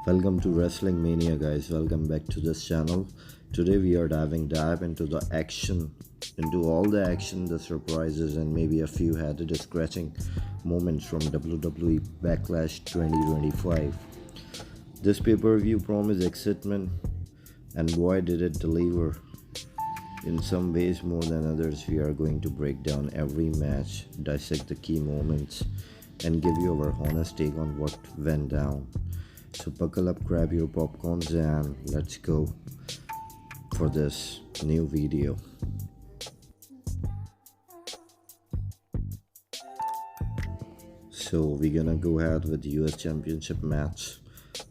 Welcome to Wrestling Mania, guys. Welcome back to this channel. Today we are diving deep into the action, into all the action, the surprises, and maybe a few headed scratching moments from WWE Backlash 2025. This pay-per-view promised excitement, and boy did it deliver. In some ways more than others, we are going to break down every match, dissect the key moments, and give you our honest take on what went down. So buckle up, grab your popcorns, and let's go for this new video. So we're gonna go ahead with the US Championship match.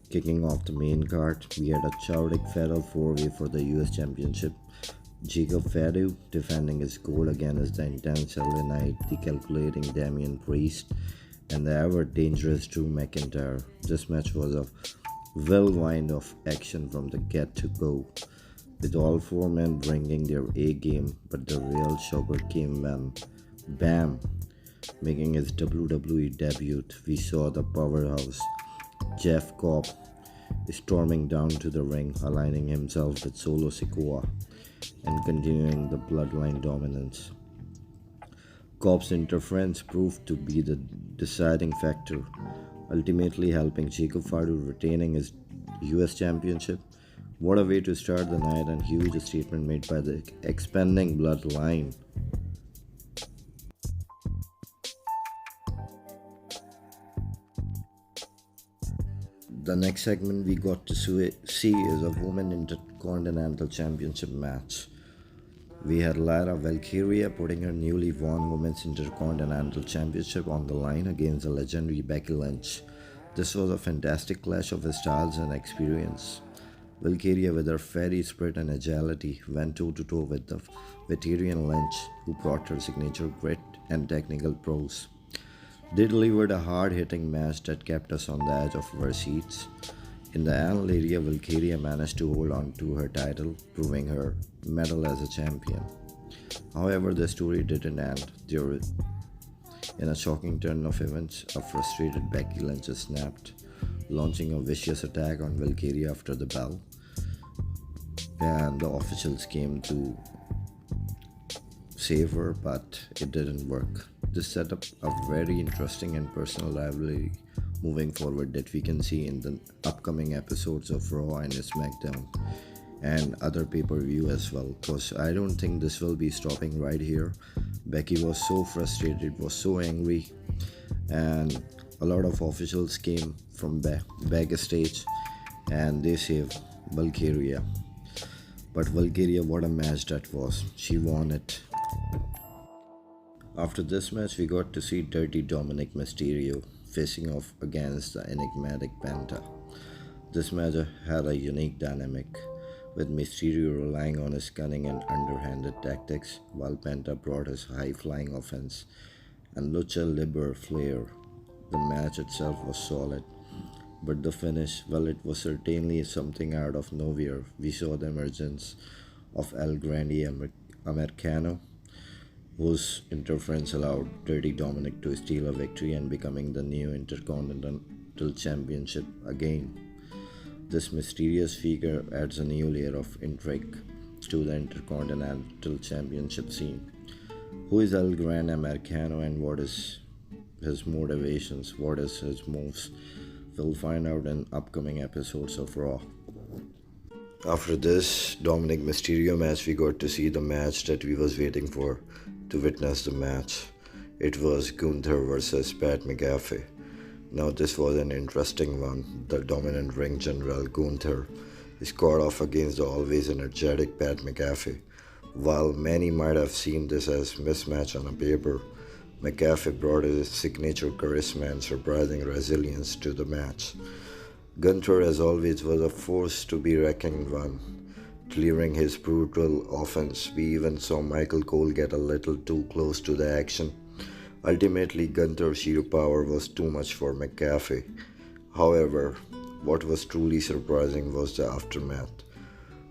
Kicking off the main card, we had a chaotic fatal 4-way for the US Championship. Fatu defending his gold against the intense LA Knight, the calculating Damian Priest, and the ever dangerous Drew McIntyre. This match was a whirlwind of action from the get-to-go, with all four men bringing their A game, but the real shocker came when Bam, making his WWE debut, we saw the powerhouse Jeff Cobb storming down to the ring, aligning himself with Solo Sikoa and continuing the Bloodline dominance. Cobb's interference proved to be the deciding factor, ultimately helping Fatu retaining his US Championship. What a way to start the night, and huge statement made by the expanding Bloodline. The next segment we got to see is a Women Intercontinental Championship match. We had Lyra Valkyria putting her newly won Women's Intercontinental Championship on the line against the legendary Becky Lynch. This was a fantastic clash of styles and experience. Valkyria, with her fairy spirit and agility, went toe-to-toe with the veteran Lynch, who brought her signature grit and technical prowess. They delivered a hard-hitting match that kept us on the edge of our seats. In the end, Lyra Valkyria managed to hold on to her title, proving her mettle as a champion. However, the story didn't end there. In a shocking turn of events, a frustrated Becky Lynch snapped, launching a vicious attack on Valkyria after the bell, and the officials came to save her, but it didn't work. This set up a very interesting and personal rivalry moving forward that we can see in the upcoming episodes of Raw and SmackDown and other pay-per-view as well, because I don't think this will be stopping right here. Becky was so frustrated, was so angry, and a lot of officials came from backstage and they saved Valkyria. But Valkyria, what a match that was. She won it. After this match, we got to see Dirty Dominik Mysterio facing off against the enigmatic Penta. This match had a unique dynamic, with Mysterio relying on his cunning and underhanded tactics, while Penta brought his high-flying offense and lucha libre flair. The match itself was solid, but the finish, well, it was certainly something out of nowhere. We saw the emergence of El Grande Americano, whose interference allowed Dirty Dominik to steal a victory and becoming the new Intercontinental Championship again. This mysterious figure adds a new layer of intrigue to the Intercontinental Championship scene. Who is El Gran Americano and what is his motivations? What is his moves? We'll find out in upcoming episodes of Raw. After this Dominik Mysterio match, we got to see the match that we was waiting for to witness the match. It was Gunther versus Pat McAfee. Now this was an interesting one. The dominant ring general Gunther scored off against the always energetic Pat McAfee. While many might have seen this as mismatch on a paper, McAfee brought his signature charisma and surprising resilience to the match. Gunther, as always, was a force to be reckoned with. Clearing his brutal offense, we even saw Michael Cole get a little too close to the action. Ultimately, Gunther's sheer power was too much for McAfee. However, what was truly surprising was the aftermath.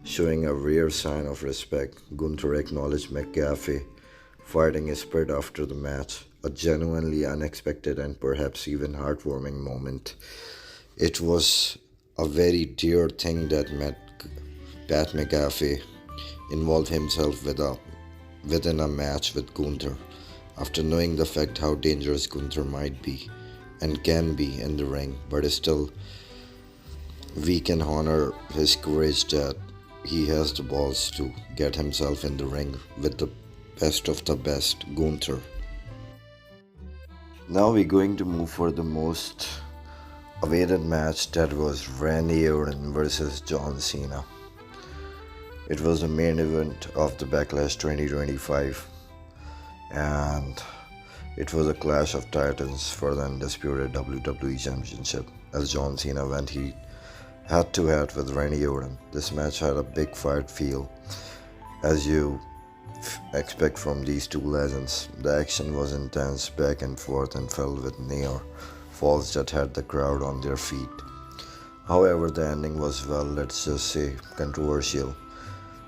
Showing a rare sign of respect, Gunther acknowledged McAfee, fighting his spirit after the match, a genuinely unexpected and perhaps even heartwarming moment. It was a very dear thing that Pat McAfee involved himself within a match with Gunther after knowing the fact how dangerous Gunther might be and can be in the ring, but still we can honor his courage that he has the balls to get himself in the ring with the best of the best, Gunther. Now we're going to move for the most awaited match, that was Randy Orton versus John Cena. It was the main event of the Backlash 2025 and it was a clash of titans for the undisputed WWE Championship as John Cena went head to head with Randy Orton. This match had a big fight feel as you expect from these two legends. The action was intense, back and forth, and filled with near falls that had the crowd on their feet. However, the ending was, well, let's just say, controversial.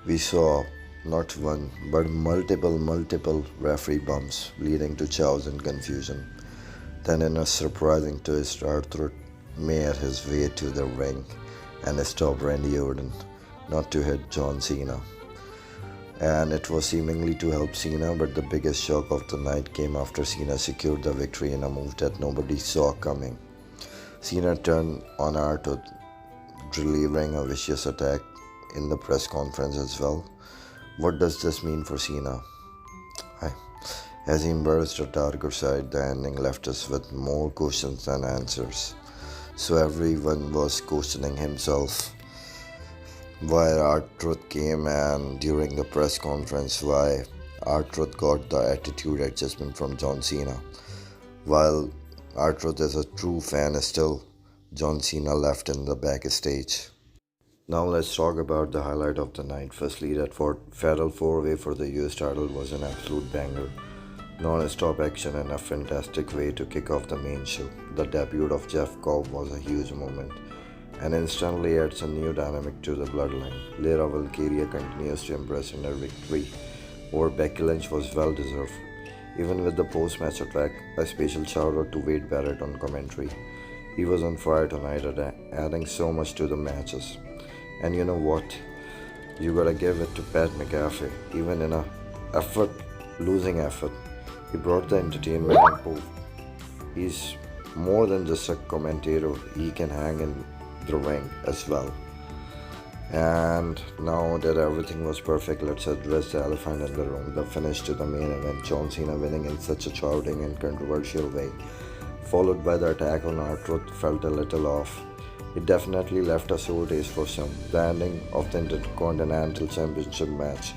We saw not one but multiple referee bumps leading to chaos and confusion. Then, in a surprising twist, Arthur made his way to the ring and stopped Randy Orton not to hit John Cena. And it was seemingly to help Cena, but the biggest shock of the night came after Cena secured the victory in a move that nobody saw coming. Cena turned on Arthur, delivering a vicious attack in the press conference as well. What does this mean for Cena? As he embraced the darker side, the ending left us with more questions than answers. So everyone was questioning himself why R-Truth came, and during the press conference why R-Truth got the attitude adjustment from John Cena. While R-Truth is a true fan, still John Cena left in the backstage. Now let's talk about the highlight of the night. Firstly, that Fatal 4-Way for the US title was an absolute banger. Non-stop action and a fantastic way to kick off the main show. The debut of COB was a huge moment and instantly adds a new dynamic to the Bloodline. Lyra Valkyria continues to impress in her victory over Becky Lynch was well deserved. Even with the post-match attack, a special shout out to Wade Barrett on commentary. He was on fire tonight, adding so much to the matches. And you know what? You gotta give it to Pat McAfee. Even in a losing effort, he brought the entertainment and proof. He's more than just a commentator. He can hang in the ring as well. And now that everything was perfect, let's address the elephant in the room, the finish to the main event. John Cena winning in such a shouting and controversial way, followed by the attack on R-Truth, felt a little off. It definitely left a sore taste for some. The ending of the Intercontinental Championship match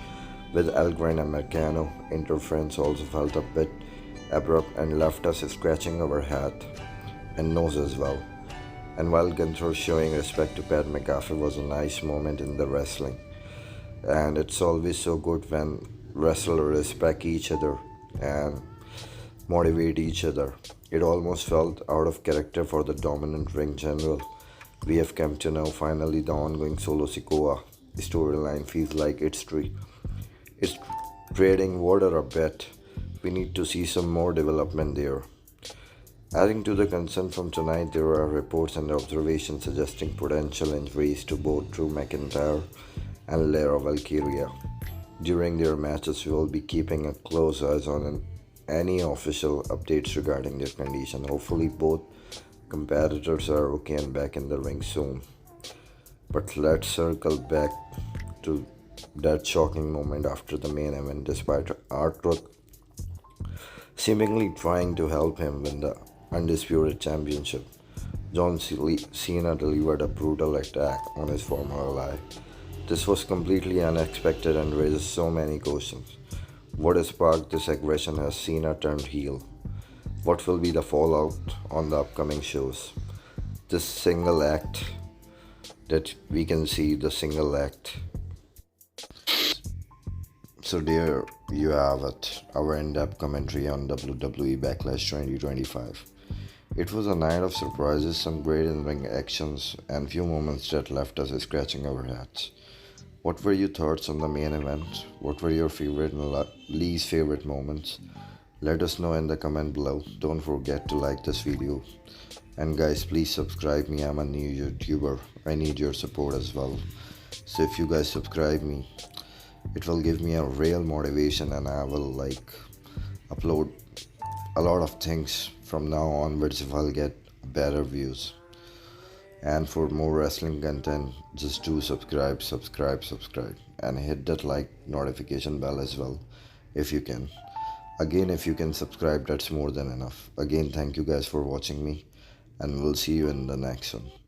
with El Gran Americano interference also felt a bit abrupt and left us scratching our head and nose as well. And while Gunther showing respect to Pat McAfee was a nice moment in the wrestling, and it's always so good when wrestlers respect each other and motivate each other. It almost felt out of character for the dominant ring general. We have come to know finally the ongoing Solo Sikoa storyline feels like it's treading water a bit. We need to see some more development there. Adding to the concern from tonight, there are reports and observations suggesting potential injuries to both Drew McIntyre and Lyra Valkyria. During their matches, we will be keeping a close eye on any official updates regarding their condition. Hopefully, both competitors are okay and back in the ring soon. But let's circle back to that shocking moment after the main event. Despite R-Truth seemingly trying to help him win the Undisputed Championship, John Cena delivered a brutal attack on his former ally. This was completely unexpected and raises so many questions. What has sparked this aggression? Has Cena turned heel? What will be the fallout on the upcoming shows? This single act that we can see, the single act. So there you have it, our in-depth commentary on WWE Backlash 2025. It was a night of surprises, some great in-ring actions, and few moments that left us scratching our heads. What were your thoughts on the main event? What were your favorite and least favorite moments? Let us know in the comment below. Don't forget to like this video. And guys, please subscribe me. I'm a new YouTuber. I need your support as well. So if you guys subscribe me, it will give me a real motivation, and I will upload a lot of things from now onwards if I'll get better views. And for more wrestling content, just do subscribe, and hit that like notification bell as well if you can. Again, if you can subscribe, that's more than enough. Again, thank you guys for watching me, and we'll see you in the next one.